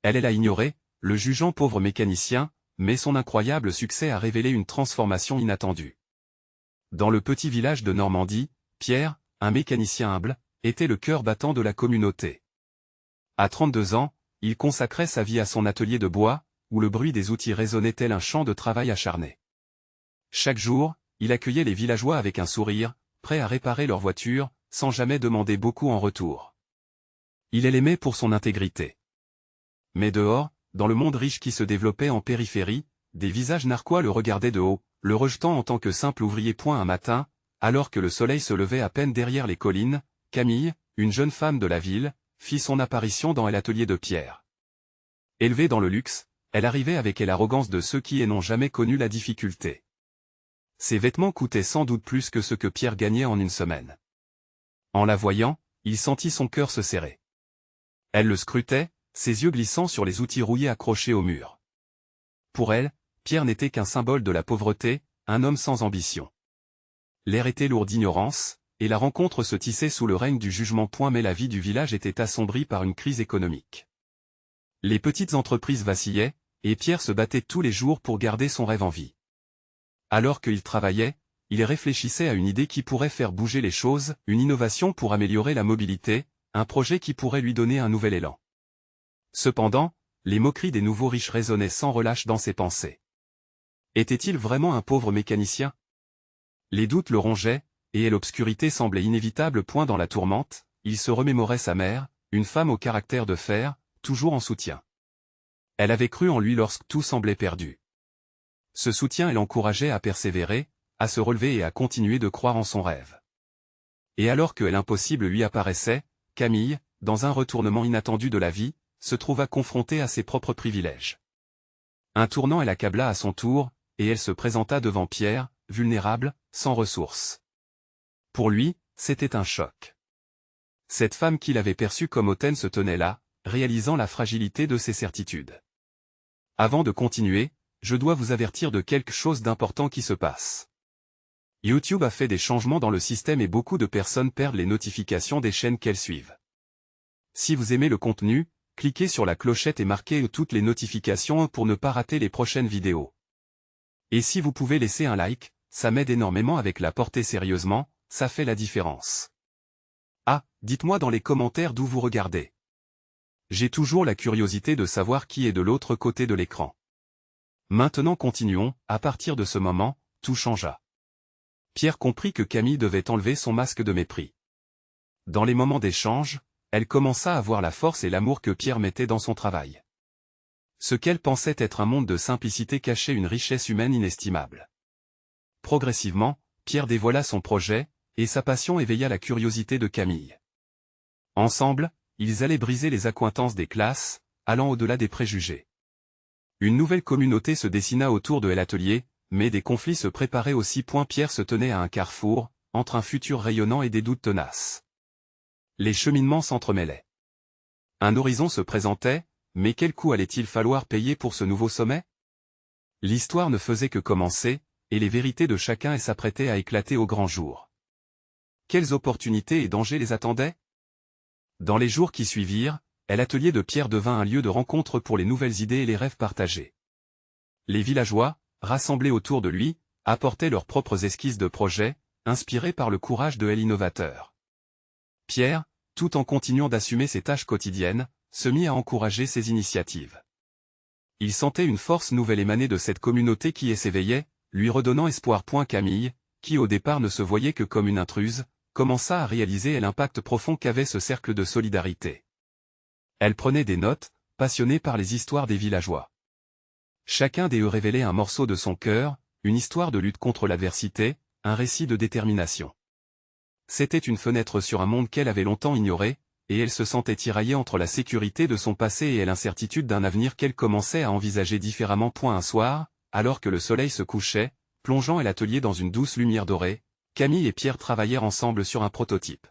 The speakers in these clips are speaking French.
Elle l'a ignoré, le jugeant pauvre mécanicien, mais son incroyable succès a révélé une transformation inattendue. Dans le petit village de Normandie, Pierre, un mécanicien humble, était le cœur battant de la communauté. À 32 ans, il consacrait sa vie à son atelier de bois, où le bruit des outils résonnait tel un chant de travail acharné. Chaque jour, il accueillait les villageois avec un sourire, prêt à réparer leur voiture, sans jamais demander beaucoup en retour. Il l'aimait pour son intégrité. Mais dehors, dans le monde riche qui se développait en périphérie, des visages narquois le regardaient de haut, le rejetant en tant que simple ouvrier. Un matin, alors que le soleil se levait à peine derrière les collines, Camille, une jeune femme de la ville, fit son apparition dans l'atelier de Pierre. Élevée dans le luxe, elle arrivait avec l'arrogance de ceux qui n'ont jamais connu la difficulté. Ses vêtements coûtaient sans doute plus que ce que Pierre gagnait en une semaine. En la voyant, il sentit son cœur se serrer. Elle le scrutait, ses yeux glissant sur les outils rouillés accrochés au mur. Pour elle, Pierre n'était qu'un symbole de la pauvreté, un homme sans ambition. L'air était lourd d'ignorance, et la rencontre se tissait sous le règne du jugement. Mais la vie du village était assombrie par une crise économique. Les petites entreprises vacillaient, et Pierre se battait tous les jours pour garder son rêve en vie. Alors qu'il travaillait, il réfléchissait à une idée qui pourrait faire bouger les choses, une innovation pour améliorer la mobilité, un projet qui pourrait lui donner un nouvel élan. Cependant, les moqueries des nouveaux riches résonnaient sans relâche dans ses pensées. Était-il vraiment un pauvre mécanicien? Les doutes le rongeaient, et l'obscurité semblait inévitable. Dans la tourmente, il se remémorait sa mère, une femme au caractère de fer, toujours en soutien. Elle avait cru en lui lorsque tout semblait perdu. Ce soutien l'encourageait à persévérer, à se relever et à continuer de croire en son rêve. Et alors que l'impossible lui apparaissait, Camille, dans un retournement inattendu de la vie, se trouva confrontée à ses propres privilèges. Un tournant l'accabla à son tour, et elle se présenta devant Pierre, vulnérable, sans ressources. Pour lui, c'était un choc. Cette femme qu'il avait perçue comme hautaine se tenait là, réalisant la fragilité de ses certitudes. Avant de continuer, je dois vous avertir de quelque chose d'important qui se passe. YouTube a fait des changements dans le système et beaucoup de personnes perdent les notifications des chaînes qu'elles suivent. Si vous aimez le contenu, cliquez sur la clochette et marquez toutes les notifications pour ne pas rater les prochaines vidéos. Et si vous pouvez laisser un like, ça m'aide énormément avec la portée sérieusement, ça fait la différence. Ah, dites-moi dans les commentaires d'où vous regardez. J'ai toujours la curiosité de savoir qui est de l'autre côté de l'écran. Maintenant continuons, à partir de ce moment, tout changea. Pierre comprit que Camille devait enlever son masque de mépris. Dans les moments d'échange, elle commença à voir la force et l'amour que Pierre mettait dans son travail. Ce qu'elle pensait être un monde de simplicité cachait une richesse humaine inestimable. Progressivement, Pierre dévoila son projet, et sa passion éveilla la curiosité de Camille. Ensemble, ils allaient briser les accointances des classes, allant au-delà des préjugés. Une nouvelle communauté se dessina autour de l'atelier, mais des conflits se préparaient aussi. Pierre se tenait à un carrefour, entre un futur rayonnant et des doutes tenaces. Les cheminements s'entremêlaient. Un horizon se présentait, mais quel coût allait-il falloir payer pour ce nouveau sommet? L'histoire ne faisait que commencer, et les vérités de chacun s'apprêtaient à éclater au grand jour. Quelles opportunités et dangers les attendaient? Dans les jours qui suivirent, l'atelier de Pierre devint un lieu de rencontre pour les nouvelles idées et les rêves partagés. Les villageois, rassemblés autour de lui, apportaient leurs propres esquisses de projets, inspirés par le courage de l'innovateur. Pierre, tout en continuant d'assumer ses tâches quotidiennes, se mit à encourager ses initiatives. Il sentait une force nouvelle émaner de cette communauté qui s'éveillait, lui redonnant espoir. Camille, qui au départ ne se voyait que comme une intruse, commença à réaliser l'impact profond qu'avait ce cercle de solidarité. Elle prenait des notes, passionnée par les histoires des villageois. Chacun d'eux révélait un morceau de son cœur, une histoire de lutte contre l'adversité, un récit de détermination. C'était une fenêtre sur un monde qu'elle avait longtemps ignoré, et elle se sentait tiraillée entre la sécurité de son passé et l'incertitude d'un avenir qu'elle commençait à envisager différemment. Un soir, alors que le soleil se couchait, plongeant l'atelier dans une douce lumière dorée, Camille et Pierre travaillèrent ensemble sur un prototype.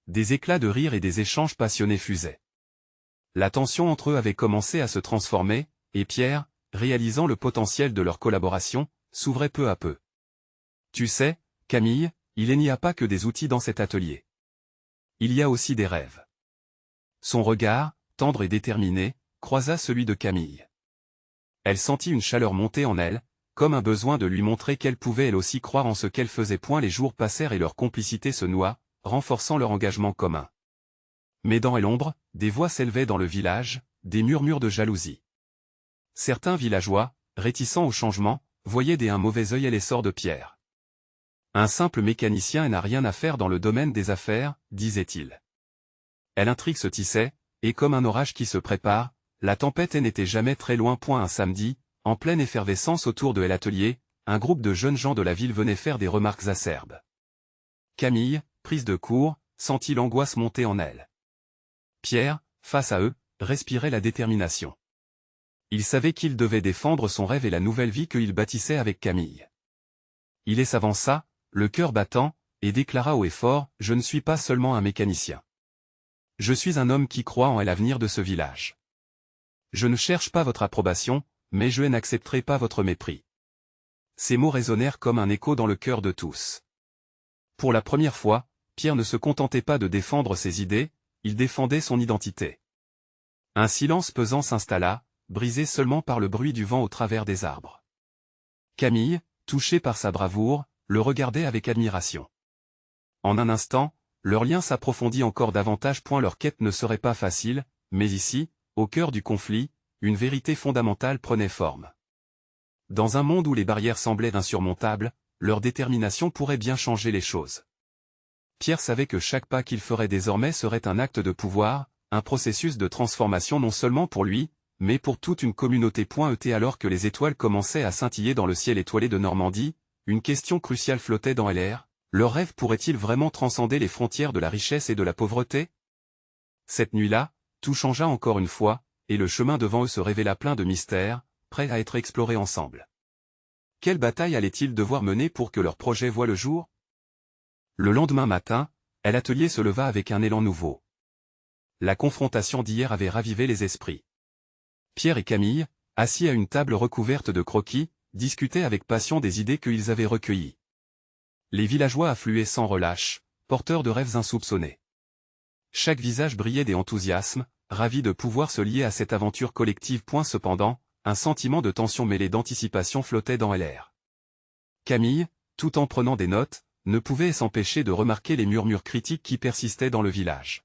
Des éclats de rire et des échanges passionnés fusaient. La tension entre eux avait commencé à se transformer, et Pierre, réalisant le potentiel de leur collaboration, s'ouvrait peu à peu. Tu sais, Camille, il n'y a pas que des outils dans cet atelier. Il y a aussi des rêves. Son regard, tendre et déterminé, croisa celui de Camille. Elle sentit une chaleur monter en elle, comme un besoin de lui montrer qu'elle pouvait elle aussi croire en ce qu'elle faisait. Les jours passèrent et leur complicité se noua, renforçant leur engagement commun. Mais dans l'ombre, des voix s'élevaient dans le village, des murmures de jalousie. Certains villageois, réticents au changement, voyaient d'un mauvais œil l'essor de Pierre. Un simple mécanicien n'a rien à faire dans le domaine des affaires, disait-il. L'intrigue se tissait, et comme un orage qui se prépare, la tempête n'était jamais très loin. Un samedi, en pleine effervescence autour de l'atelier, un groupe de jeunes gens de la ville venait faire des remarques acerbes. Camille, prise de court, sentit l'angoisse monter en elle. Pierre, face à eux, respirait la détermination. Il savait qu'il devait défendre son rêve et la nouvelle vie qu'il bâtissait avec Camille. Il s'avança, le cœur battant, et déclara haut et fort, « Je ne suis pas seulement un mécanicien. Je suis un homme qui croit en l'avenir de ce village. Je ne cherche pas votre approbation, mais je n'accepterai pas votre mépris. » Ces mots résonnèrent comme un écho dans le cœur de tous. Pour la première fois, Pierre ne se contentait pas de défendre ses idées, il défendait son identité. Un silence pesant s'installa, brisé seulement par le bruit du vent au travers des arbres. Camille, touchée par sa bravoure, le regardait avec admiration. En un instant, leur lien s'approfondit encore davantage. Leur quête ne serait pas facile, mais ici, au cœur du conflit, une vérité fondamentale prenait forme. Dans un monde où les barrières semblaient insurmontables, leur détermination pourrait bien changer les choses. Pierre savait que chaque pas qu'il ferait désormais serait un acte de pouvoir, un processus de transformation non seulement pour lui, mais pour toute une communauté. Alors que les étoiles commençaient à scintiller dans le ciel étoilé de Normandie, une question cruciale flottait dans l'air, leur rêve pourrait-il vraiment transcender les frontières de la richesse et de la pauvreté? Cette nuit-là, tout changea encore une fois, et le chemin devant eux se révéla plein de mystères, prêt à être exploré ensemble. Quelle bataille allaient-ils devoir mener pour que leur projet voie le jour? Le lendemain matin, l'atelier se leva avec un élan nouveau. La confrontation d'hier avait ravivé les esprits. Pierre et Camille, assis à une table recouverte de croquis, discutaient avec passion des idées qu'ils avaient recueillies. Les villageois affluaient sans relâche, porteurs de rêves insoupçonnés. Chaque visage brillait d'enthousiasme, ravi de pouvoir se lier à cette aventure collective. Cependant, un sentiment de tension mêlé d'anticipation flottait dans l'air. Camille, tout en prenant des notes, ne pouvait s'empêcher de remarquer les murmures critiques qui persistaient dans le village.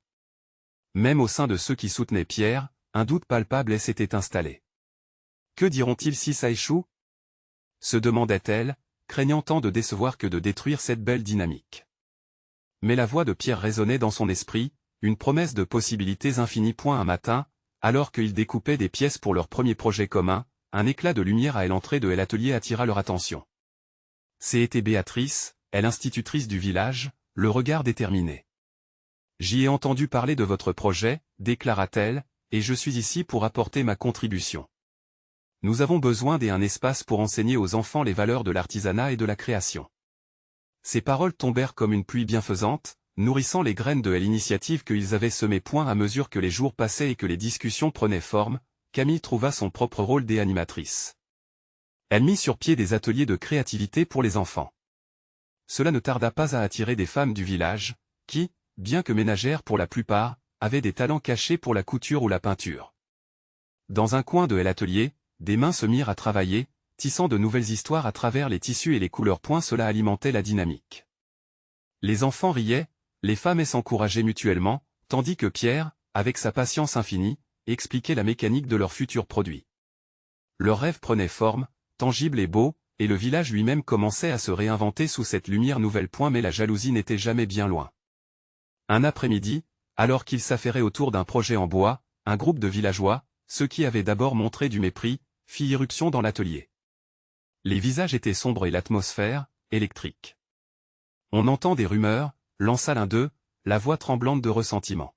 Même au sein de ceux qui soutenaient Pierre, un doute palpable s'était installé. Que diront-ils si ça échoue? Se demandait-elle, craignant tant de décevoir que de détruire cette belle dynamique. Mais la voix de Pierre résonnait dans son esprit, une promesse de possibilités infinies. Un matin, alors qu'ils découpaient des pièces pour leur premier projet commun, un éclat de lumière à l'entrée de l'atelier attira leur attention. C'était Béatrice, l'institutrice du village, le regard déterminé. « J'y ai entendu parler de votre projet, déclara-t-elle, et je suis ici pour apporter ma contribution. Nous avons besoin d'un espace pour enseigner aux enfants les valeurs de l'artisanat et de la création. » Ces paroles tombèrent comme une pluie bienfaisante, nourrissant les graines de l'initiative qu'ils avaient semées. À mesure que les jours passaient et que les discussions prenaient forme, Camille trouva son propre rôle d'animatrice. Elle mit sur pied des ateliers de créativité pour les enfants. Cela ne tarda pas à attirer des femmes du village, qui, bien que ménagères pour la plupart, avaient des talents cachés pour la couture ou la peinture. Dans un coin de l'atelier, des mains se mirent à travailler, tissant de nouvelles histoires à travers les tissus et les couleurs. Cela alimentait la dynamique. Les enfants riaient, les femmes s'encourageaient mutuellement, tandis que Pierre, avec sa patience infinie, expliquait la mécanique de leurs futurs produits. Leur rêve prenait forme, tangible et beau, et le village lui-même commençait à se réinventer sous cette lumière nouvelle. Mais la jalousie n'était jamais bien loin. Un après-midi, alors qu'ils s'affairaient autour d'un projet en bois, un groupe de villageois, ceux qui avaient d'abord montré du mépris, fit irruption dans l'atelier. Les visages étaient sombres et l'atmosphère, électrique. « On entend des rumeurs », lança l'un d'eux, la voix tremblante de ressentiment.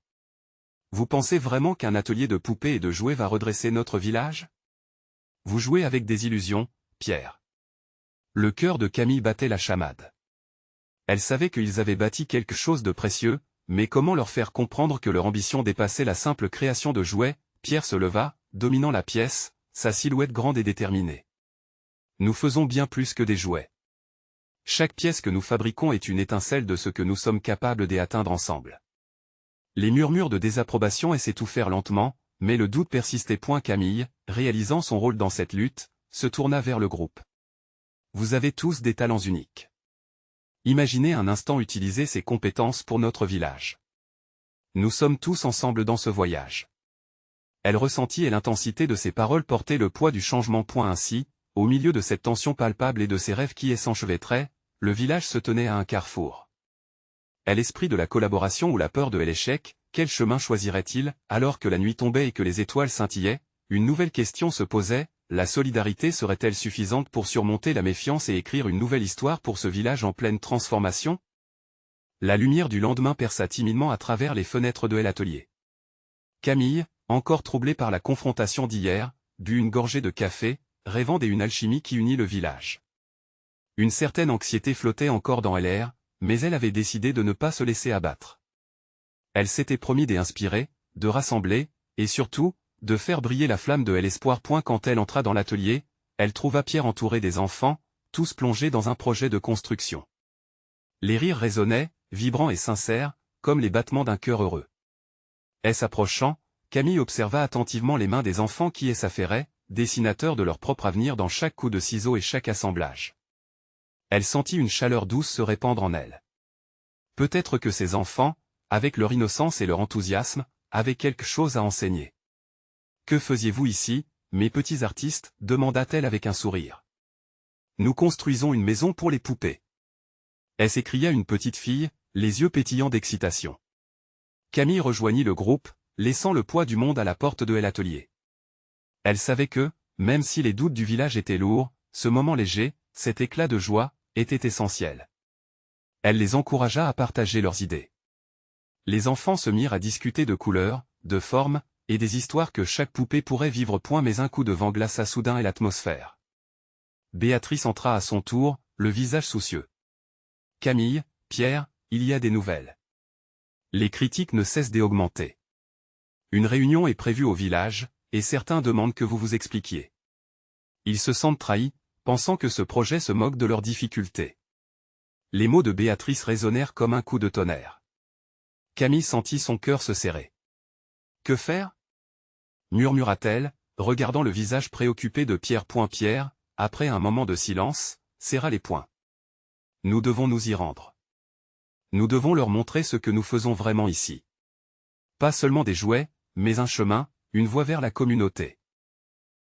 « Vous pensez vraiment qu'un atelier de poupées et de jouets va redresser notre village? Vous jouez avec des illusions, Pierre. » Le cœur de Camille battait la chamade. Elle savait qu'ils avaient bâti quelque chose de précieux, mais comment leur faire comprendre que leur ambition dépassait la simple création de jouets? Pierre se leva, dominant la pièce, sa silhouette grande et déterminée. « Nous faisons bien plus que des jouets. Chaque pièce que nous fabriquons est une étincelle de ce que nous sommes capables d'atteindre ensemble. » Les murmures de désapprobation s'étouffèrent lentement, mais le doute persistait. Camille, réalisant son rôle dans cette lutte, se tourna vers le groupe. Vous avez tous des talents uniques. Imaginez un instant utiliser ces compétences pour notre village. Nous sommes tous ensemble dans ce voyage. Elle ressentit et l'intensité de ses paroles portait le poids du changement. Ainsi, au milieu de cette tension palpable et de ces rêves qui s'enchevêtraient, le village se tenait à un carrefour. L'esprit de la collaboration ou la peur de l'échec, quel chemin choisirait-il, alors que la nuit tombait et que les étoiles scintillaient? Une nouvelle question se posait, la solidarité serait-elle suffisante pour surmonter la méfiance et écrire une nouvelle histoire pour ce village en pleine transformation? La lumière du lendemain perça timidement à travers les fenêtres de l'atelier. Camille, encore troublée par la confrontation d'hier, but une gorgée de café, rêvant d'une alchimie qui unit le village. Une certaine anxiété flottait encore dans l'air, mais elle avait décidé de ne pas se laisser abattre. Elle s'était promis d'inspirer, de rassembler, et surtout, de faire briller la flamme de l'espoir. Quand elle entra dans l'atelier, elle trouva Pierre entouré des enfants, tous plongés dans un projet de construction. Les rires résonnaient, vibrants et sincères, comme les battements d'un cœur heureux. S'approchant, Camille observa attentivement les mains des enfants qui s'affairaient, dessinateurs de leur propre avenir dans chaque coup de ciseau et chaque assemblage. Elle sentit une chaleur douce se répandre en elle. Peut-être que ces enfants, avec leur innocence et leur enthousiasme, avaient quelque chose à enseigner. « Que faisiez-vous ici, mes petits artistes ?» demanda-t-elle avec un sourire. « Nous construisons une maison pour les poupées. » s'écria une petite fille, les yeux pétillants d'excitation. Camille rejoignit le groupe, laissant le poids du monde à la porte de l'atelier. Elle savait que, même si les doutes du village étaient lourds, ce moment léger, cet éclat de joie, était essentiel. Elle les encouragea à partager leurs idées. Les enfants se mirent à discuter de couleurs, de formes, et des histoires que chaque poupée pourrait vivre. Mais un coup de vent glaça soudain l'atmosphère. Béatrice entra à son tour, le visage soucieux. « Camille, Pierre, il y a des nouvelles. » Les critiques ne cessent d'augmenter. Une réunion est prévue au village, et certains demandent que vous vous expliquiez. Ils se sentent trahis, pensant que ce projet se moque de leurs difficultés. Les mots de Béatrice résonnèrent comme un coup de tonnerre. Camille sentit son cœur se serrer. « Que faire ?» murmura-t-elle, regardant le visage préoccupé de Pierre. Pierre, après un moment de silence, serra les poings. « Nous devons nous y rendre. Nous devons leur montrer ce que nous faisons vraiment ici. Pas seulement des jouets, mais un chemin, une voie vers la communauté. »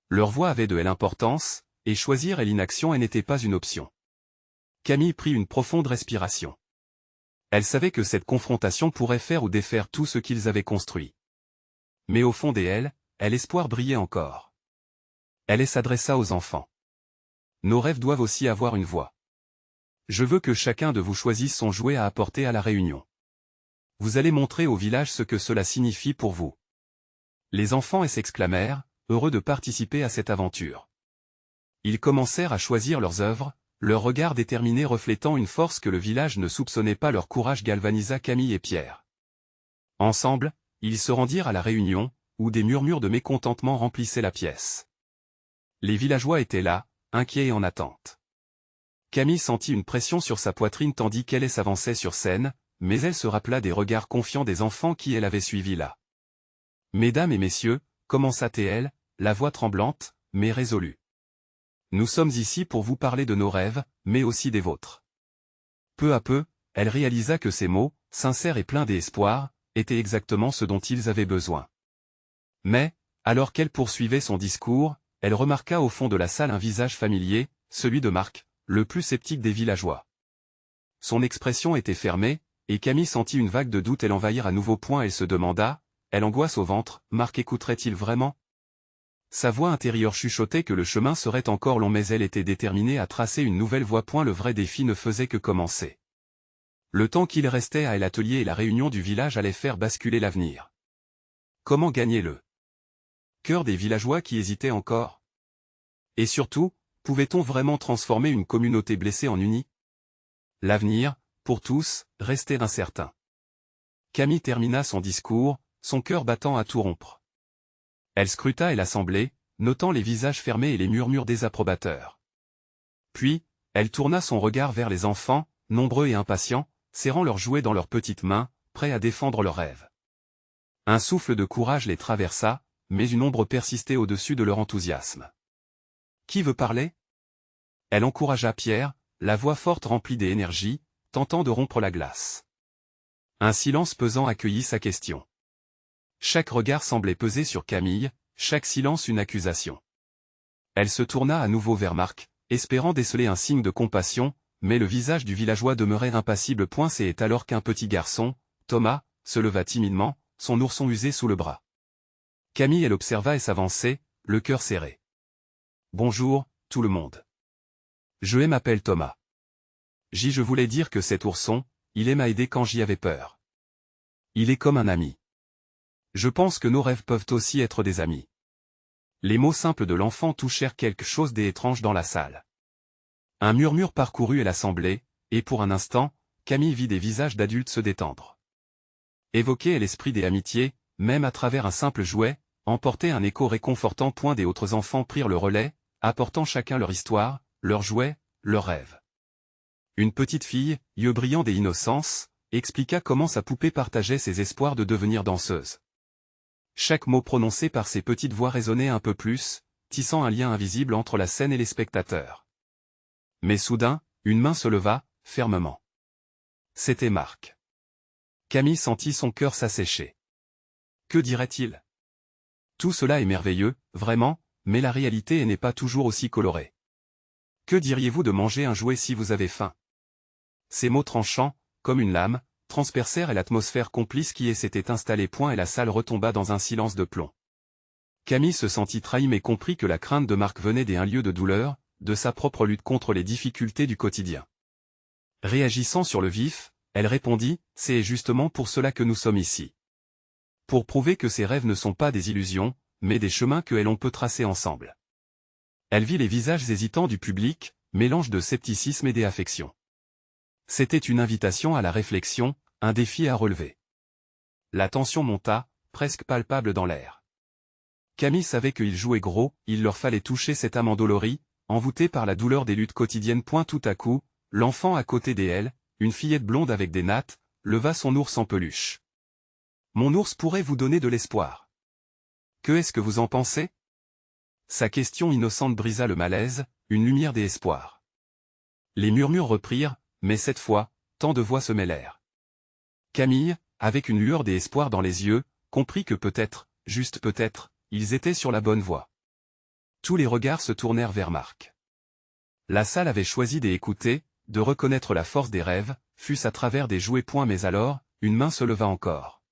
Leur voix avait de l'importance, et choisir l'inaction n'était pas une option. Camille prit une profonde respiration. Elle savait que cette confrontation pourrait faire ou défaire tout ce qu'ils avaient construit. Mais au fond d'elle, l'espoir brillait encore. Elle s'adressa aux enfants. « Nos rêves doivent aussi avoir une voix. Je veux que chacun de vous choisisse son jouet à apporter à la réunion. Vous allez montrer au village ce que cela signifie pour vous. » Les enfants s'exclamèrent, heureux de participer à cette aventure. Ils commencèrent à choisir leurs œuvres, leur regard déterminé reflétant une force que le village ne soupçonnait pas. Leur courage galvanisa Camille et Pierre. Ensemble, ils se rendirent à la réunion, où des murmures de mécontentement remplissaient la pièce. Les villageois étaient là, inquiets et en attente. Camille sentit une pression sur sa poitrine tandis qu'elle s'avançait sur scène, mais elle se rappela des regards confiants des enfants qui l'avaient suivie là. « Mesdames et messieurs » commença-t-elle, la voix tremblante, mais résolue. « Nous sommes ici pour vous parler de nos rêves, mais aussi des vôtres. » Peu à peu, elle réalisa que ces mots, sincères et pleins d'espoir, étaient exactement ce dont ils avaient besoin. Mais, alors qu'elle poursuivait son discours, elle remarqua au fond de la salle un visage familier, celui de Marc, le plus sceptique des villageois. Son expression était fermée, et Camille sentit une vague de doute l'envahir à nouveau. Elle se demanda, elle angoisse au ventre, Marc écouterait-il vraiment? Sa voix intérieure chuchotait que le chemin serait encore long mais elle était déterminée à tracer une nouvelle voie. Le vrai défi ne faisait que commencer. Le temps qu'il restait à l'atelier et la réunion du village allait faire basculer l'avenir. Comment gagner le cœur des villageois qui hésitaient encore? Et surtout, pouvait-on vraiment transformer une communauté blessée en unie? L'avenir, pour tous, restait incertain. Camille termina son discours, son cœur battant à tout rompre. Elle scruta l'assemblée, notant les visages fermés et les murmures désapprobateurs. Puis, elle tourna son regard vers les enfants, nombreux et impatients, serrant leurs jouets dans leurs petites mains, prêts à défendre leurs rêves. Un souffle de courage les traversa, mais une ombre persistait au-dessus de leur enthousiasme. « Qui veut parler ?» Elle encouragea Pierre, la voix forte remplie d'énergie, tentant de rompre la glace. Un silence pesant accueillit sa question. Chaque regard semblait peser sur Camille, chaque silence une accusation. Elle se tourna à nouveau vers Marc, espérant déceler un signe de compassion, mais le visage du villageois demeurait impassible. C'est alors qu'un petit garçon, Thomas, se leva timidement, son ourson usé sous le bras. Camille l'observa et s'avançait, le cœur serré. « Bonjour, tout le monde. Je m'appelle Thomas. Je voulais dire que cet ourson, il m'a aidé quand j'y avais peur. Il est comme un ami. Je pense que nos rêves peuvent aussi être des amis. » Les mots simples de l'enfant touchèrent quelque chose d'étrange dans la salle. Un murmure parcourut l'assemblée, et pour un instant, Camille vit des visages d'adultes se détendre. Évoquer l'esprit des amitiés, même à travers un simple jouet, emportait un écho réconfortant. Des autres enfants prirent le relais, apportant chacun leur histoire, leurs jouets, leurs rêves. Une petite fille, yeux brillants d'innocence, expliqua comment sa poupée partageait ses espoirs de devenir danseuse. Chaque mot prononcé par ces petites voix résonnait un peu plus, tissant un lien invisible entre la scène et les spectateurs. Mais soudain, une main se leva, fermement. C'était Marc. Camille sentit son cœur s'assécher. Que dirait-il? Tout cela est merveilleux, vraiment, mais la réalité n'est pas toujours aussi colorée. Que diriez-vous de manger un jouet si vous avez faim? Ces mots tranchants, comme une lame, transpercèrent l'atmosphère complice qui s'était installée. Et la salle retomba dans un silence de plomb. Camille se sentit trahie mais comprit que la crainte de Marc venait d'un lieu de douleur, de sa propre lutte contre les difficultés du quotidien. Réagissant sur le vif, elle répondit, « C'est justement pour cela que nous sommes ici. Pour prouver que ces rêves ne sont pas des illusions, mais des chemins que l'on peut tracer ensemble. » Elle vit les visages hésitants du public, mélange de scepticisme et d'affection. C'était une invitation à la réflexion, un défi à relever. La tension monta, presque palpable dans l'air. Camille savait qu'ils jouaient gros, il leur fallait toucher cette âme endolorie, envoûtée par la douleur des luttes quotidiennes. Tout à coup, l'enfant à côté d'elle, une fillette blonde avec des nattes, leva son ours en peluche. « Mon ours pourrait vous donner de l'espoir. Que est-ce que vous en pensez ?» Sa question innocente brisa le malaise, une lumière d'espoir. Les murmures reprirent, mais cette fois, tant de voix se mêlèrent. Camille, avec une lueur d'espoir dans les yeux, comprit que peut-être, juste peut-être, ils étaient sur la bonne voie. Tous les regards se tournèrent vers Marc. La salle avait choisi d'écouter, de reconnaître la force des rêves, fût-ce à travers des jouets. Mais alors, une main se leva encore.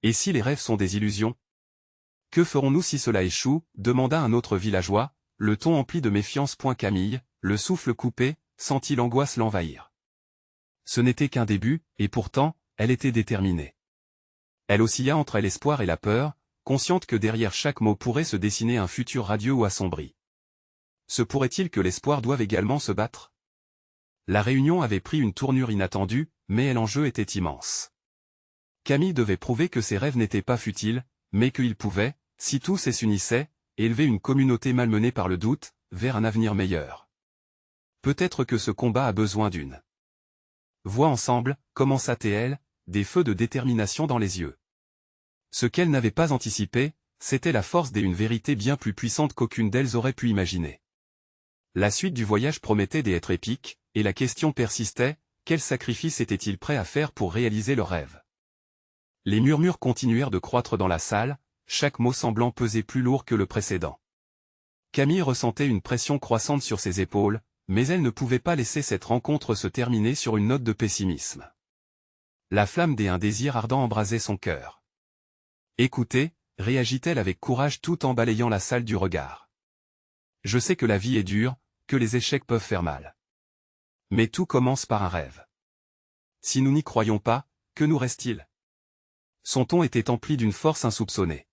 Et si les rêves sont des illusions? Que ferons-nous si cela échoue? Demanda un autre villageois, le ton empli de méfiance. Camille, le souffle coupé, sentit l'angoisse l'envahir. Ce n'était qu'un début, et pourtant, elle était déterminée. Elle oscilla entre l'espoir et la peur, consciente que derrière chaque mot pourrait se dessiner un futur radieux ou assombri. Se pourrait-il que l'espoir doive également se battre? La réunion avait pris une tournure inattendue, mais l'enjeu était immense. Camille devait prouver que ses rêves n'étaient pas futiles, mais qu'ils pouvaient, si tous s'unissaient, élever une communauté malmenée par le doute, vers un avenir meilleur. Peut-être que ce combat a besoin d'une voix ensemble, commença-t-elle, des feux de détermination dans les yeux. Ce qu'elle n'avait pas anticipé, c'était la force d'une vérité bien plus puissante qu'aucune d'elles aurait pu imaginer. La suite du voyage promettait d'être épique, et la question persistait, quel sacrifice étaient-ils prêts à faire pour réaliser leurs rêves? Les murmures continuèrent de croître dans la salle, chaque mot semblant peser plus lourd que le précédent. Camille ressentait une pression croissante sur ses épaules, mais elle ne pouvait pas laisser cette rencontre se terminer sur une note de pessimisme. La flamme d'un désir ardent embrasait son cœur. « Écoutez » réagit-elle avec courage tout en balayant la salle du regard. « Je sais que la vie est dure, que les échecs peuvent faire mal. Mais tout commence par un rêve. Si nous n'y croyons pas, que nous reste-t-il » Son ton était empli d'une force insoupçonnée.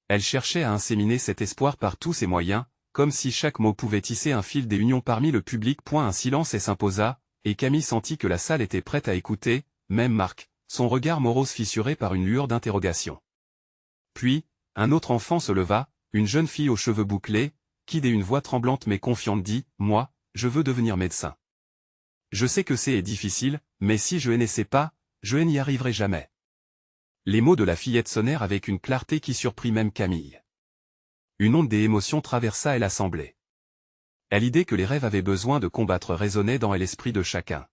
Elle cherchait à inséminer cet espoir par tous ses moyens, comme si chaque mot pouvait tisser un fil d'union parmi le public. Un silence s'imposa, et Camille sentit que la salle était prête à écouter, même Marc, son regard morose fissuré par une lueur d'interrogation. Puis, un autre enfant se leva, une jeune fille aux cheveux bouclés, qui d'une voix tremblante mais confiante dit, « Moi, je veux devenir médecin. Je sais que c'est difficile, mais si je n'essaie pas, je n'y arriverai jamais. » Les mots de la fillette sonnèrent avec une clarté qui surprit même Camille. Une onde des émotions traversa l'assemblée. À l'idée que les rêves avaient besoin de combattre résonnait dans l'esprit de chacun.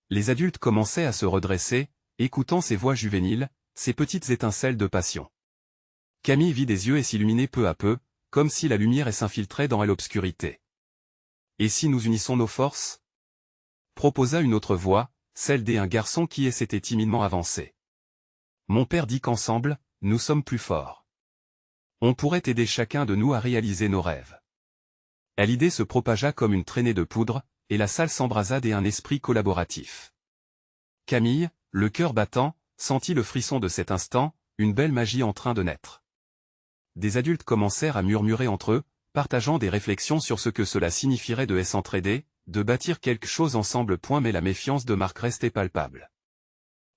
Les adultes commençaient à se redresser, écoutant ces voix juvéniles, ces petites étincelles de passion. Camille vit des yeux et s'illuminait peu à peu, comme si la lumière s'infiltrait dans l'obscurité. « Et si nous unissons nos forces ?» proposa une autre voix, celle d'un garçon qui s'était timidement avancé. « Mon père dit qu'ensemble, nous sommes plus forts. On pourrait aider chacun de nous à réaliser nos rêves. » L'idée se propagea comme une traînée de poudre, et la salle s'embrasa d'un esprit collaboratif. Camille, le cœur battant, sentit le frisson de cet instant, une belle magie en train de naître. Des adultes commencèrent à murmurer entre eux, partageant des réflexions sur ce que cela signifierait de s'entraider, de bâtir quelque chose ensemble. Mais la méfiance de Marc restait palpable.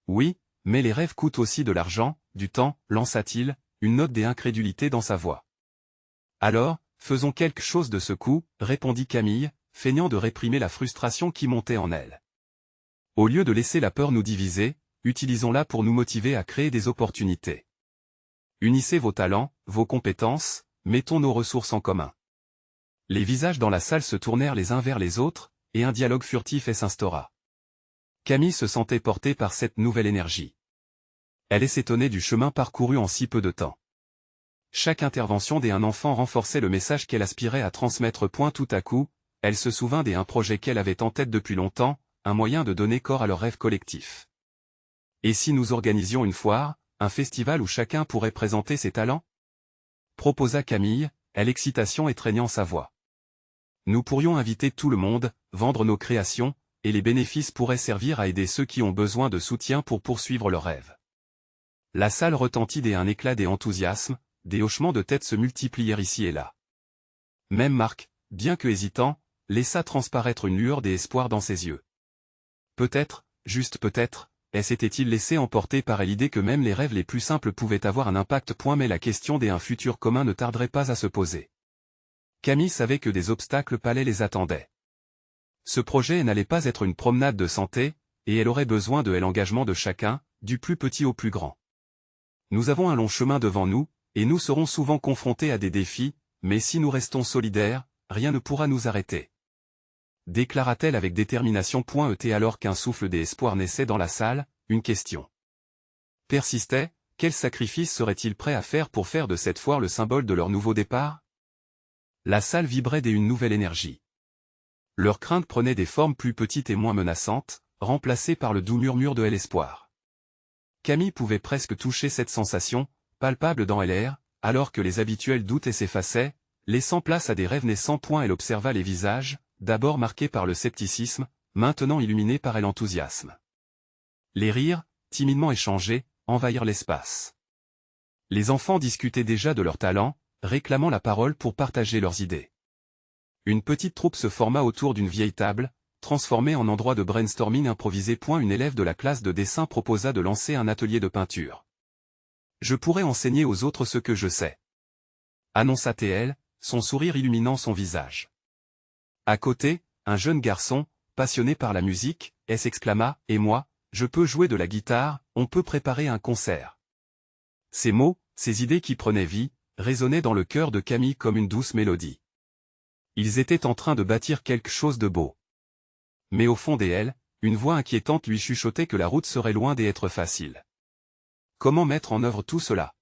Oui, mais les rêves coûtent aussi de l'argent, du temps, lança-t-il, une note d'incrédulité dans sa voix. Alors, faisons quelque chose de ce coup, répondit Camille, feignant de réprimer la frustration qui montait en elle. Au lieu de laisser la peur nous diviser, utilisons-la pour nous motiver à créer des opportunités. Unissez vos talents, vos compétences, mettons nos ressources en commun. Les visages dans la salle se tournèrent les uns vers les autres, et un dialogue furtif s'instaura. Camille se sentait portée par cette nouvelle énergie. Elle s'étonnait du chemin parcouru en si peu de temps. Chaque intervention d'un enfant renforçait le message qu'elle aspirait à transmettre. Tout à coup, elle se souvint d'un projet qu'elle avait en tête depuis longtemps, un moyen de donner corps à leur rêve collectif. Et si nous organisions une foire, un festival où chacun pourrait présenter ses talents ? Proposa Camille, l'excitation étreignant sa voix. Nous pourrions inviter tout le monde, vendre nos créations, et les bénéfices pourraient servir à aider ceux qui ont besoin de soutien pour poursuivre leurs rêves. La salle retentit d'un éclat d'enthousiasme, des hochements de tête se multiplièrent ici et là. Même Marc, bien que hésitant, laissa transparaître une lueur d'espoir dans ses yeux. Peut-être, juste peut-être, s'était-il laissé emporter par l'idée que même les rêves les plus simples pouvaient avoir un impact. Mais la question d'un futur commun ne tarderait pas à se poser. Camille savait que des obstacles palais les attendaient. Ce projet n'allait pas être une promenade de santé, et elle aurait besoin de l'engagement de chacun, du plus petit au plus grand. Nous avons un long chemin devant nous, et nous serons souvent confrontés à des défis, mais si nous restons solidaires, rien ne pourra nous arrêter. Déclara-t-elle avec détermination. Alors qu'un souffle d'espoir naissait dans la salle, une question persistait, quel sacrifice seraient-ils prêts à faire pour faire de cette foire le symbole de leur nouveau départ ? La salle vibrait d'une nouvelle énergie. Leurs craintes prenaient des formes plus petites et moins menaçantes, remplacées par le doux murmure de l'espoir. Camille pouvait presque toucher cette sensation, palpable dans l'air, alors que les habituels doutes s'effaçaient, laissant place à des rêves naissants. Elle observa les visages, d'abord marqués par le scepticisme, maintenant illuminés par l'enthousiasme. Les rires, timidement échangés, envahirent l'espace. Les enfants discutaient déjà de leurs talents, réclamant la parole pour partager leurs idées. Une petite troupe se forma autour d'une vieille table, transformée en endroit de brainstorming improvisé. Une élève de la classe de dessin proposa de lancer un atelier de peinture. « Je pourrais enseigner aux autres ce que je sais. » annonça-t-elle, son sourire illuminant son visage. À côté, un jeune garçon, passionné par la musique, s'exclama « Et moi, je peux jouer de la guitare, on peut préparer un concert. » Ces mots, ces idées qui prenaient vie, résonnaient dans le cœur de Camille comme une douce mélodie. Ils étaient en train de bâtir quelque chose de beau. Mais au fond d'elle, une voix inquiétante lui chuchotait que la route serait loin d'être facile. Comment mettre en œuvre tout cela ?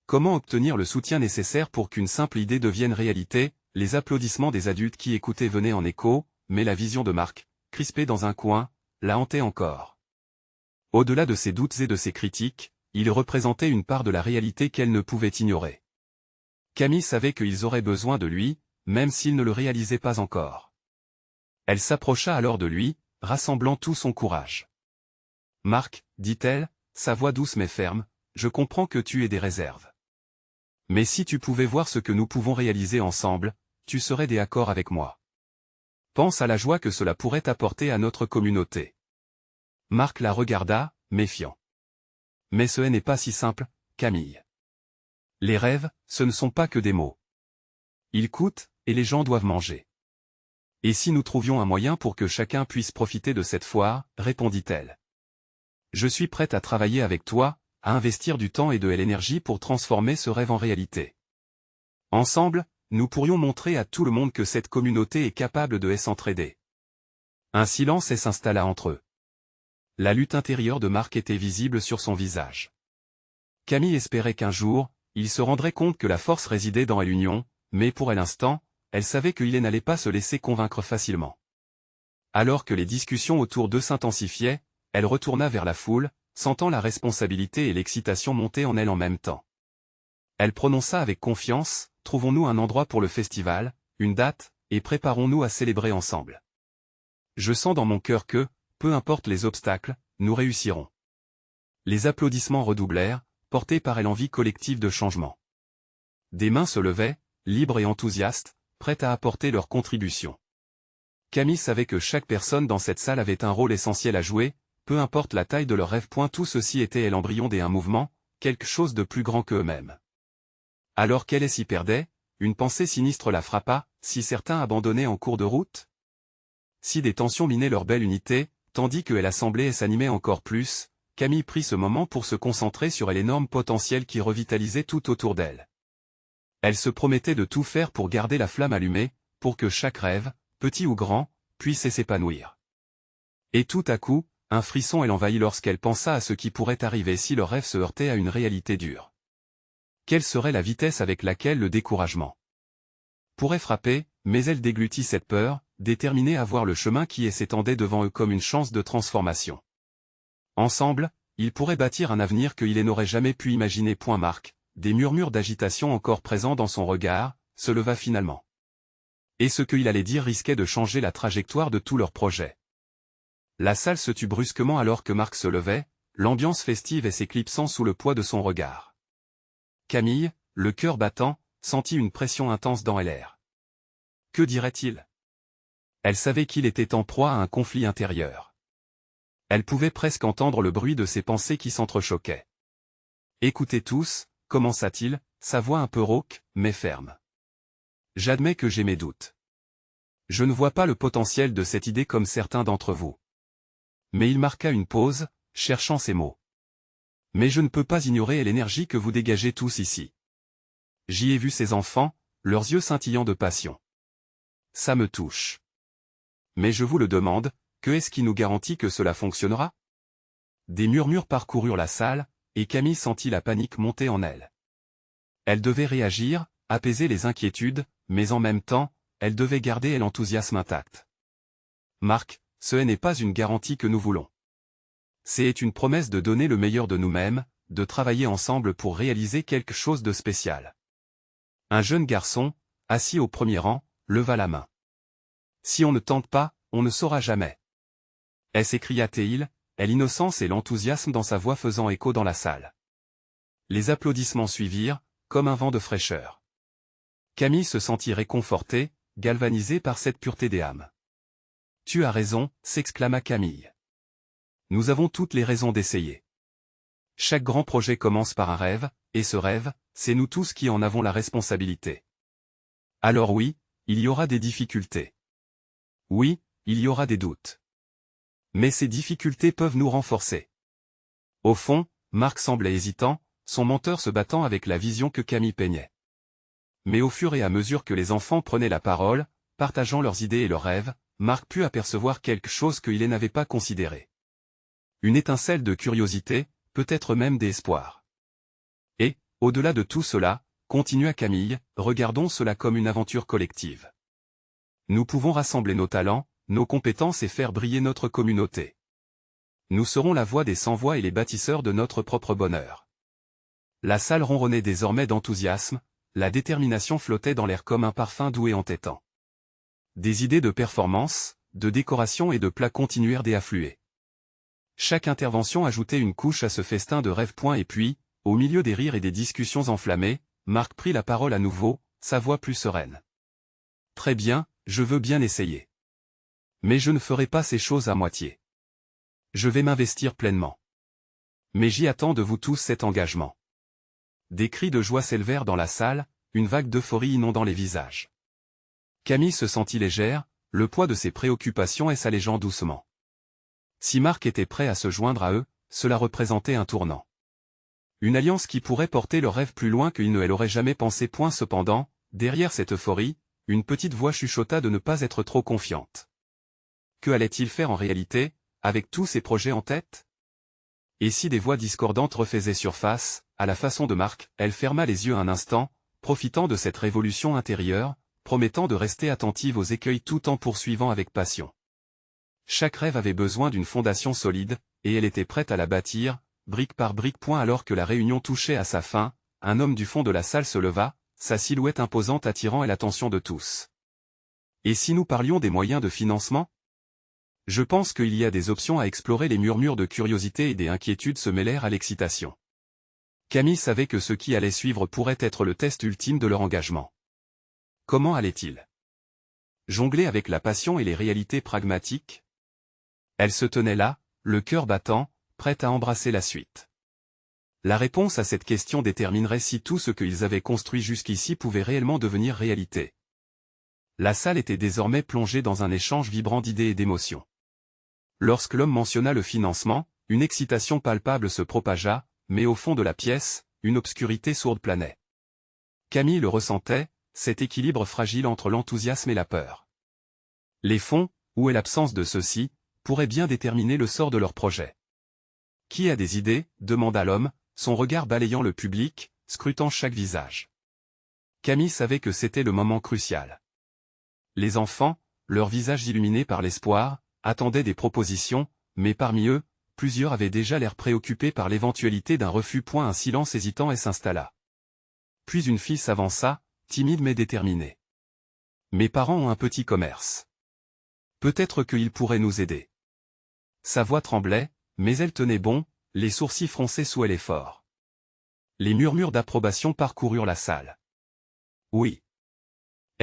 Comment obtenir le soutien nécessaire pour qu'une simple idée devienne réalité ? Les applaudissements des adultes qui écoutaient venaient en écho, mais la vision de Marc, crispée dans un coin, la hantait encore. Au-delà de ses doutes et de ses critiques, il représentait une part de la réalité qu'elle ne pouvait ignorer. Camille savait qu'ils auraient besoin de lui, même s'ils ne le réalisaient pas encore. Elle s'approcha alors de lui, rassemblant tout son courage. « Marc, dit-elle, sa voix douce mais ferme, je comprends que tu aies des réserves. Mais si tu pouvais voir ce que nous pouvons réaliser ensemble, tu serais d'accord avec moi. Pense à la joie que cela pourrait apporter à notre communauté. » Marc la regarda, méfiant. « Mais ce n'est pas si simple, Camille. Les rêves, ce ne sont pas que des mots. Ils coûtent, et les gens doivent manger. Et si nous trouvions un moyen pour que chacun puisse profiter de cette foire, répondit-elle. Je suis prête à travailler avec toi, à investir du temps et de l'énergie pour transformer ce rêve en réalité. Ensemble, nous pourrions montrer à tout le monde que cette communauté est capable de s'entraider. Un silence s'installa entre eux. La lutte intérieure de Marc était visible sur son visage. Camille espérait qu'un jour, il se rendrait compte que la force résidait dans l'union, mais pour l'instant, elle savait qu'il n'allait pas se laisser convaincre facilement. Alors que les discussions autour d'eux s'intensifiaient, elle retourna vers la foule, sentant la responsabilité et l'excitation monter en elle en même temps. Elle prononça avec confiance, « Trouvons-nous un endroit pour le festival, une date, et préparons-nous à célébrer ensemble. Je sens dans mon cœur que, peu importe les obstacles, nous réussirons. » Les applaudissements redoublèrent, portés par l'envie collective de changement. Des mains se levaient, libres et enthousiastes, prêtes à apporter leur contribution. Camille savait que chaque personne dans cette salle avait un rôle essentiel à jouer, peu importe la taille de leur rêve. Tout ceci était l'embryon d'un mouvement, quelque chose de plus grand qu'eux-mêmes. Alors qu'elle s'y perdait, une pensée sinistre la frappa, si certains abandonnaient en cours de route? Si des tensions minaient leur belle unité, tandis qu'elle assemblait et s'animait encore plus, Camille prit ce moment pour se concentrer sur l'énorme potentiel qui revitalisait tout autour d'elle. Elle se promettait de tout faire pour garder la flamme allumée, pour que chaque rêve, petit ou grand, puisse s'épanouir. Et tout à coup, un frisson l'envahit lorsqu'elle pensa à ce qui pourrait arriver si leur rêve se heurtait à une réalité dure. Quelle serait la vitesse avec laquelle le découragement pourrait frapper, mais elle déglutit cette peur, déterminée à voir le chemin qui s'étendait devant eux comme une chance de transformation. Ensemble, ils pourraient bâtir un avenir qu'il n'aurait jamais pu imaginer. Marc, des murmures d'agitation encore présents dans son regard, se leva finalement. Et ce qu'il allait dire risquait de changer la trajectoire de tout leur projet. La salle se tut brusquement alors que Marc se levait, l'ambiance festive s'éclipsant sous le poids de son regard. Camille, le cœur battant, sentit une pression intense dans l'air. Que dirait-il? Elle savait qu'il était en proie à un conflit intérieur. Elle pouvait presque entendre le bruit de ses pensées qui s'entrechoquaient. « Écoutez tous », commença-t-il, sa voix un peu rauque, mais ferme. « J'admets que j'ai mes doutes. Je ne vois pas le potentiel de cette idée comme certains d'entre vous. » Mais il marqua une pause, cherchant ses mots. « Mais je ne peux pas ignorer l'énergie que vous dégagez tous ici. J'y ai vu ces enfants, leurs yeux scintillants de passion. Ça me touche. Mais je vous le demande, que est-ce qui nous garantit que cela fonctionnera ?» Des murmures parcoururent la salle, et Camille sentit la panique monter en elle. Elle devait réagir, apaiser les inquiétudes, mais en même temps, elle devait garder l'enthousiasme intact. « Marc, ce n'est pas une garantie que nous voulons. C'est une promesse de donner le meilleur de nous-mêmes, de travailler ensemble pour réaliser quelque chose de spécial. » Un jeune garçon, assis au premier rang, leva la main. « Si on ne tente pas, on ne saura jamais. » s'écria-t-il, l'innocence et l'enthousiasme dans sa voix faisant écho dans la salle. Les applaudissements suivirent, comme un vent de fraîcheur. Camille se sentit réconfortée, galvanisée par cette pureté des âmes. « Tu as raison », s'exclama Camille. « Nous avons toutes les raisons d'essayer. Chaque grand projet commence par un rêve, et ce rêve, c'est nous tous qui en avons la responsabilité. Alors oui, il y aura des difficultés. Oui, il y aura des doutes. Mais ces difficultés peuvent nous renforcer. » Au fond, Marc semblait hésitant, son menteur se battant avec la vision que Camille peignait. Mais au fur et à mesure que les enfants prenaient la parole, partageant leurs idées et leurs rêves, Marc put apercevoir quelque chose qu'il n'avait pas considéré. Une étincelle de curiosité, peut-être même d'espoir. Et, au-delà de tout cela, continua Camille, regardons cela comme une aventure collective. Nous pouvons rassembler nos talents, nos compétences et faire briller notre communauté. Nous serons la voix des sans-voix et les bâtisseurs de notre propre bonheur. La salle ronronnait désormais d'enthousiasme, la détermination flottait dans l'air comme un parfum doux et entêtant. Des idées de performance, de décoration et de plats continuèrent d'affluer. Chaque intervention ajoutait une couche à ce festin de rêves. Et puis, au milieu des rires et des discussions enflammées, Marc prit la parole à nouveau, sa voix plus sereine. « Très bien, je veux bien essayer. Mais je ne ferai pas ces choses à moitié. Je vais m'investir pleinement. Mais j'y attends de vous tous cet engagement. » Des cris de joie s'élevèrent dans la salle, une vague d'euphorie inondant les visages. Camille se sentit légère, le poids de ses préoccupations s'allégeant doucement. Si Marc était prêt à se joindre à eux, cela représentait un tournant. Une alliance qui pourrait porter leur rêve plus loin qu'ils ne l'auraient jamais pensé. Cependant, derrière cette euphorie, une petite voix chuchota de ne pas être trop confiante. Que allait-il faire en réalité, avec tous ses projets en tête? Et si des voix discordantes refaisaient surface, à la façon de Marc, elle ferma les yeux un instant, profitant de cette révolution intérieure, promettant de rester attentive aux écueils tout en poursuivant avec passion. Chaque rêve avait besoin d'une fondation solide, et elle était prête à la bâtir, brique par brique. Alors que la réunion touchait à sa fin, un homme du fond de la salle se leva, sa silhouette imposante attirant l'attention de tous. Et si nous parlions des moyens de financement? Je pense qu'il y a des options à explorer. Les murmures de curiosité et des inquiétudes se mêlèrent à l'excitation. Camille savait que ce qui allait suivre pourrait être le test ultime de leur engagement. Comment allait-il jongler avec la passion et les réalités pragmatiques? Elle se tenait là, le cœur battant, prête à embrasser la suite. La réponse à cette question déterminerait si tout ce qu'ils avaient construit jusqu'ici pouvait réellement devenir réalité. La salle était désormais plongée dans un échange vibrant d'idées et d'émotions. Lorsque l'homme mentionna le financement, une excitation palpable se propagea, mais au fond de la pièce, une obscurité sourde planait. Camille le ressentait, cet équilibre fragile entre l'enthousiasme et la peur. Les fonds, ou l'absence de ceux-ci, pourraient bien déterminer le sort de leur projet. Qui a des idées? Demanda l'homme, son regard balayant le public, scrutant chaque visage. Camille savait que c'était le moment crucial. Les enfants, leurs visages illuminés par l'espoir, attendaient des propositions, mais parmi eux, plusieurs avaient déjà l'air préoccupés par l'éventualité d'un refus. Un silence hésitant s'installa. Puis une fille s'avança, timide mais déterminée. Mes parents ont un petit commerce. Peut-être qu'ils pourraient nous aider. Sa voix tremblait, mais elle tenait bon, les sourcils froncés sous l'effort. Les murmures d'approbation parcoururent la salle. Oui.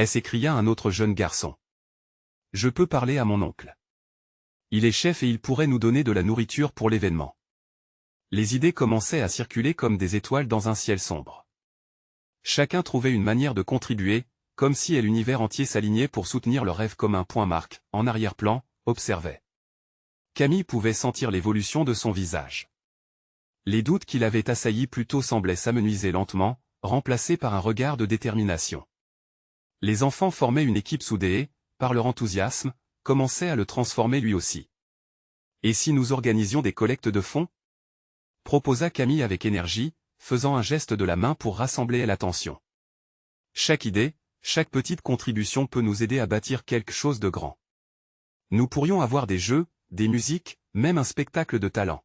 S'écria un autre jeune garçon. Je peux parler à mon oncle. Il est chef et il pourrait nous donner de la nourriture pour l'événement. Les idées commençaient à circuler comme des étoiles dans un ciel sombre. Chacun trouvait une manière de contribuer, comme si l'univers entier s'alignait pour soutenir leur rêve commun. Marc, en arrière-plan, observait. Camille pouvait sentir l'évolution de son visage. Les doutes qui l'avaient assailli plus tôt semblaient s'amenuiser lentement, remplacés par un regard de détermination. Les enfants formaient une équipe soudée et, par leur enthousiasme, commençaient à le transformer lui aussi. Et si nous organisions des collectes de fonds? Proposa Camille avec énergie, faisant un geste de la main pour rassembler l'attention. Chaque idée, chaque petite contribution peut nous aider à bâtir quelque chose de grand. Nous pourrions avoir des jeux, des musiques, même un spectacle de talent.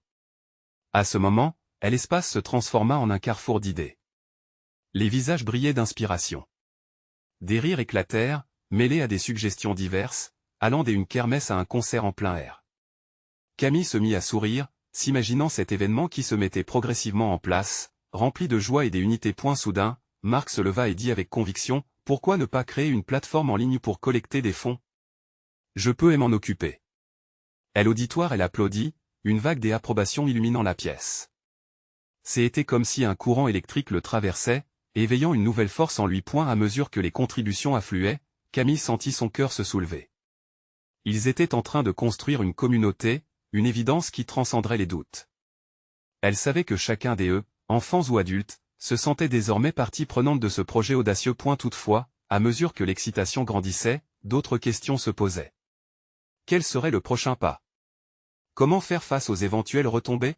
À ce moment, l'espace se transforma en un carrefour d'idées. Les visages brillaient d'inspiration. Des rires éclatèrent, mêlés à des suggestions diverses, allant d'une kermesse à un concert en plein air. Camille se mit à sourire, s'imaginant cet événement qui se mettait progressivement en place, rempli de joie et d'unité. Soudain, Marc se leva et dit avec conviction, « Pourquoi ne pas créer une plateforme en ligne pour collecter des fonds? Je peux m'en occuper. » L'auditoire applaudit, une vague d'approbation illuminant la pièce. C'était comme si un courant électrique le traversait, éveillant une nouvelle force en lui. À mesure que les contributions affluaient, Camille sentit son cœur se soulever. Ils étaient en train de construire une communauté, une évidence qui transcenderait les doutes. Elle savait que chacun d'eux, enfants ou adultes, se sentait désormais partie prenante de ce projet audacieux. Toutefois, à mesure que l'excitation grandissait, d'autres questions se posaient. Quel serait le prochain pas? Comment faire face aux éventuelles retombées?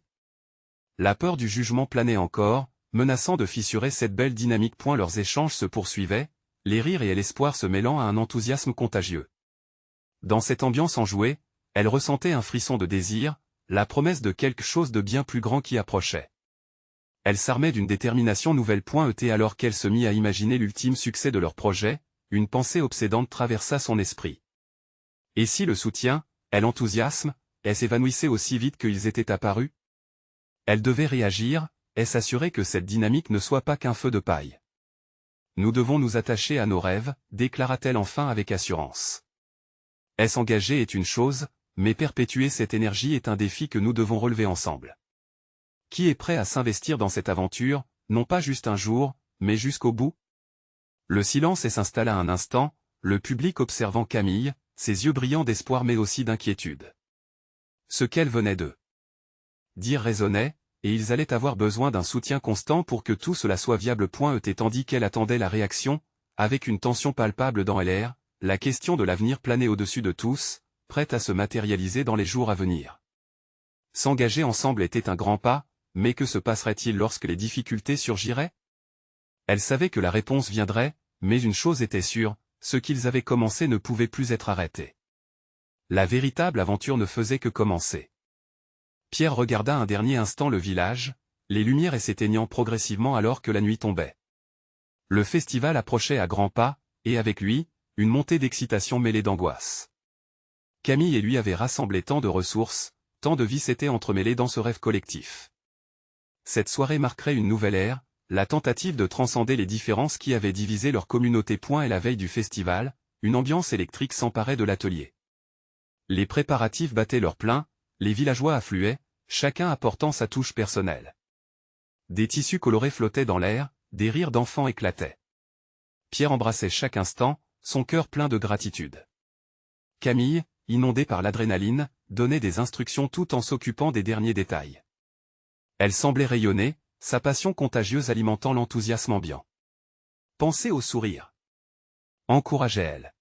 La peur du jugement planait encore, menaçant de fissurer cette belle dynamique. Leurs échanges se poursuivaient, les rires et l'espoir se mêlant à un enthousiasme contagieux. Dans cette ambiance enjouée, elle ressentait un frisson de désir, la promesse de quelque chose de bien plus grand qui approchait. Elle s'armait d'une détermination nouvelle. Alors qu'elle se mit à imaginer l'ultime succès de leur projet, une pensée obsédante traversa son esprit. Et si le soutien, l'enthousiasme, s'évanouissait aussi vite qu'ils étaient apparus? Elle devait réagir, s'assurer que cette dynamique ne soit pas qu'un feu de paille. Nous devons nous attacher à nos rêves, déclara-t-elle enfin avec assurance. S'engager est une chose, mais perpétuer cette énergie est un défi que nous devons relever ensemble. Qui est prêt à s'investir dans cette aventure, non pas juste un jour, mais jusqu'au bout? Le silence s'installa un instant, le public observant Camille, ses yeux brillants d'espoir mais aussi d'inquiétude. Ce qu'elle venait de dire résonnait, et ils allaient avoir besoin d'un soutien constant pour que tout cela soit viable. Tandis qu'elle attendait la réaction, avec une tension palpable dans l'air, la question de l'avenir planait au-dessus de tous, prête à se matérialiser dans les jours à venir. S'engager ensemble était un grand pas, mais que se passerait-il lorsque les difficultés surgiraient? Elle savait que la réponse viendrait, mais une chose était sûre, ce qu'ils avaient commencé ne pouvait plus être arrêté. La véritable aventure ne faisait que commencer. Pierre regarda un dernier instant le village, les lumières s'éteignant progressivement alors que la nuit tombait. Le festival approchait à grands pas, et avec lui, une montée d'excitation mêlée d'angoisse. Camille et lui avaient rassemblé tant de ressources, tant de vie s'étaient entremêlées dans ce rêve collectif. Cette soirée marquerait une nouvelle ère, la tentative de transcender les différences qui avaient divisé leur communauté. Et la veille du festival, une ambiance électrique s'emparait de l'atelier. Les préparatifs battaient leur plein, les villageois affluaient, chacun apportant sa touche personnelle. Des tissus colorés flottaient dans l'air, des rires d'enfants éclataient. Pierre embrassait chaque instant, son cœur plein de gratitude. Camille, inondée par l'adrénaline, donnait des instructions tout en s'occupant des derniers détails. Elle semblait rayonner, sa passion contagieuse alimentant l'enthousiasme ambiant. Pensez au sourire. Encourageait-elle.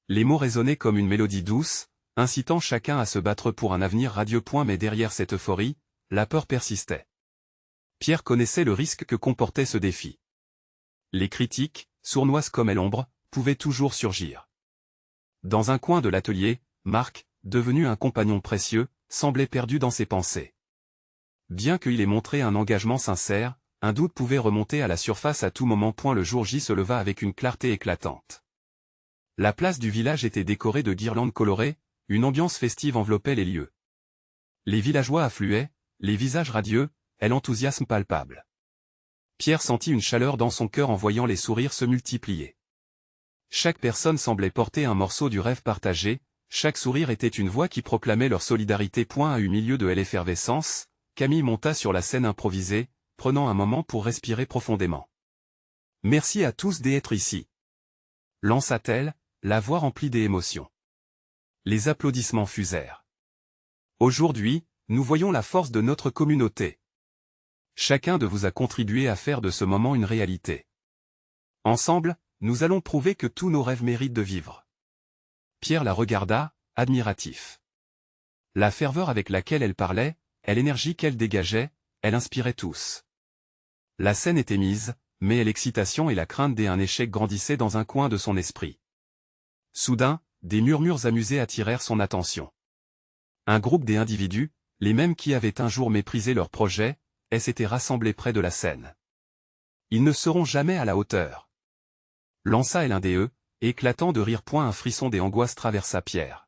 Les mots résonnaient comme une mélodie douce, incitant chacun à se battre pour un avenir radieux. Mais derrière cette euphorie, la peur persistait. Pierre connaissait le risque que comportait ce défi. Les critiques, sournoises comme l'ombre, pouvaient toujours surgir. Dans un coin de l'atelier, Marc, devenu un compagnon précieux, semblait perdu dans ses pensées. Bien qu'il ait montré un engagement sincère, un doute pouvait remonter à la surface à tout moment. Le jour J se leva avec une clarté éclatante. La place du village était décorée de guirlandes colorées, une ambiance festive enveloppait les lieux. Les villageois affluaient, les visages radieux, et l'enthousiasme palpable. Pierre sentit une chaleur dans son cœur en voyant les sourires se multiplier. Chaque personne semblait porter un morceau du rêve partagé, chaque sourire était une voix qui proclamait leur solidarité. Au milieu de l'effervescence, Camille monta sur la scène improvisée, prenant un moment pour respirer profondément. « Merci à tous d'être ici. » lança-t-elle, la voix remplie d'émotion. Les applaudissements fusèrent. Aujourd'hui, nous voyons la force de notre communauté. Chacun de vous a contribué à faire de ce moment une réalité. Ensemble, nous allons prouver que tous nos rêves méritent de vivre. Pierre la regarda, admiratif. La ferveur avec laquelle elle parlait, et l'énergie qu'elle dégageait, elle inspirait tous. La scène était mise, mais l'excitation et la crainte d'un échec grandissaient dans un coin de son esprit. Soudain, des murmures amusés attirèrent son attention. Un groupe d'individus, les mêmes qui avaient un jour méprisé leur projet, s'étaient rassemblés près de la scène. Ils ne seront jamais à la hauteur. Lança l'un d'eux, éclatant de rire. Un frisson des angoisses traversa Pierre.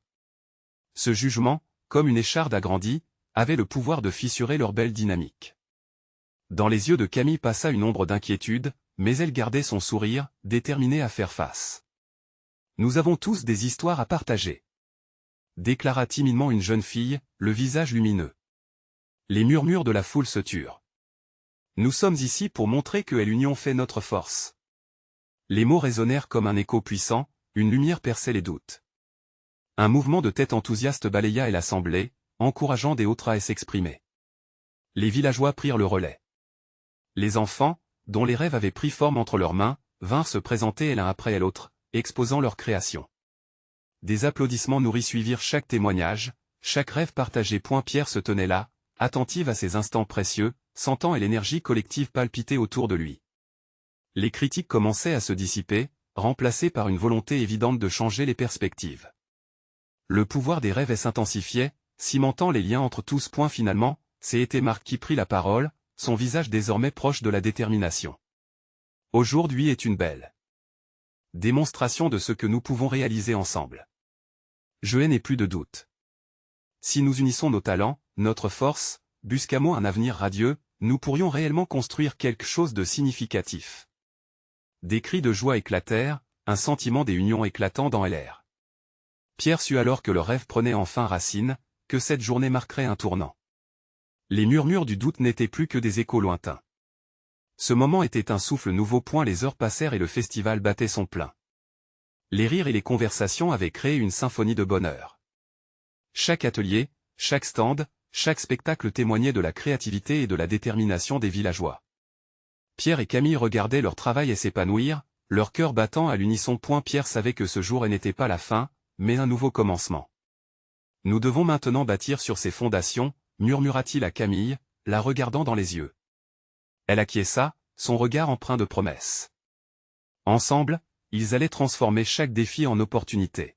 Ce jugement, comme une écharde agrandie, avait le pouvoir de fissurer leur belle dynamique. Dans les yeux de Camille passa une ombre d'inquiétude, mais elle gardait son sourire, déterminée à faire face. « Nous avons tous des histoires à partager. » déclara timidement une jeune fille, le visage lumineux. Les murmures de la foule se turent. « Nous sommes ici pour montrer que l'union fait notre force. » Les mots résonnèrent comme un écho puissant, une lumière perçait les doutes. Un mouvement de tête enthousiaste balaya l'assemblée, encourageant des autres à s'exprimer. Les villageois prirent le relais. Les enfants, dont les rêves avaient pris forme entre leurs mains, vinrent se présenter l'un après l'autre, exposant leur création. Des applaudissements nourris suivirent chaque témoignage, chaque rêve partagé. Pierre se tenait là, attentive à ces instants précieux, sentant l'énergie collective palpiter autour de lui. Les critiques commençaient à se dissiper, remplacées par une volonté évidente de changer les perspectives. Le pouvoir des rêves s'intensifiait, cimentant les liens entre tous. Finalement, c'était Marc qui prit la parole, son visage désormais proche de la détermination. Aujourd'hui est une belle démonstration de ce que nous pouvons réaliser ensemble. Je n'ai plus de doute. Si nous unissons nos talents, notre force, buscamos un avenir radieux, nous pourrions réellement construire quelque chose de significatif. Des cris de joie éclatèrent, un sentiment des unions éclatant dans l'air. Pierre sut alors que le rêve prenait enfin racine, que cette journée marquerait un tournant. Les murmures du doute n'étaient plus que des échos lointains. Ce moment était un souffle nouveau. Les heures passèrent et le festival battait son plein. Les rires et les conversations avaient créé une symphonie de bonheur. Chaque atelier, chaque stand, chaque spectacle témoignait de la créativité et de la détermination des villageois. Pierre et Camille regardaient leur travail s'épanouir, leur cœur battant à l'unisson. Pierre savait que ce jour n'était pas la fin, mais un nouveau commencement. Nous devons maintenant bâtir sur ces fondations, murmura-t-il à Camille, la regardant dans les yeux. Elle acquiesça, son regard empreint de promesses. Ensemble, ils allaient transformer chaque défi en opportunité.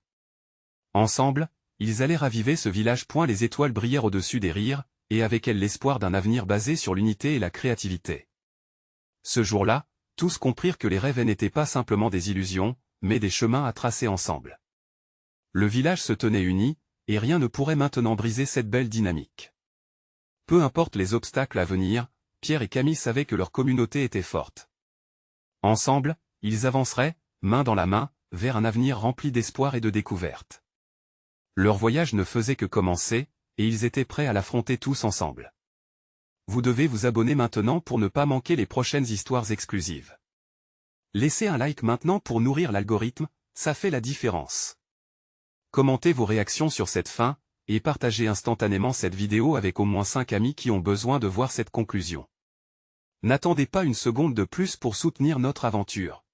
Ensemble, ils allaient raviver ce village. Les étoiles brillèrent au-dessus des rires, et avec elles l'espoir d'un avenir basé sur l'unité et la créativité. Ce jour-là, tous comprirent que les rêves n'étaient pas simplement des illusions, mais des chemins à tracer ensemble. Le village se tenait uni, et rien ne pourrait maintenant briser cette belle dynamique. Peu importe les obstacles à venir, Pierre et Camille savaient que leur communauté était forte. Ensemble, ils avanceraient, main dans la main, vers un avenir rempli d'espoir et de découvertes. Leur voyage ne faisait que commencer, et ils étaient prêts à l'affronter tous ensemble. Vous devez vous abonner maintenant pour ne pas manquer les prochaines histoires exclusives. Laissez un like maintenant pour nourrir l'algorithme, ça fait la différence. Commentez vos réactions sur cette fin, et partagez instantanément cette vidéo avec au moins 5 amis qui ont besoin de voir cette conclusion. N'attendez pas une seconde de plus pour soutenir notre aventure.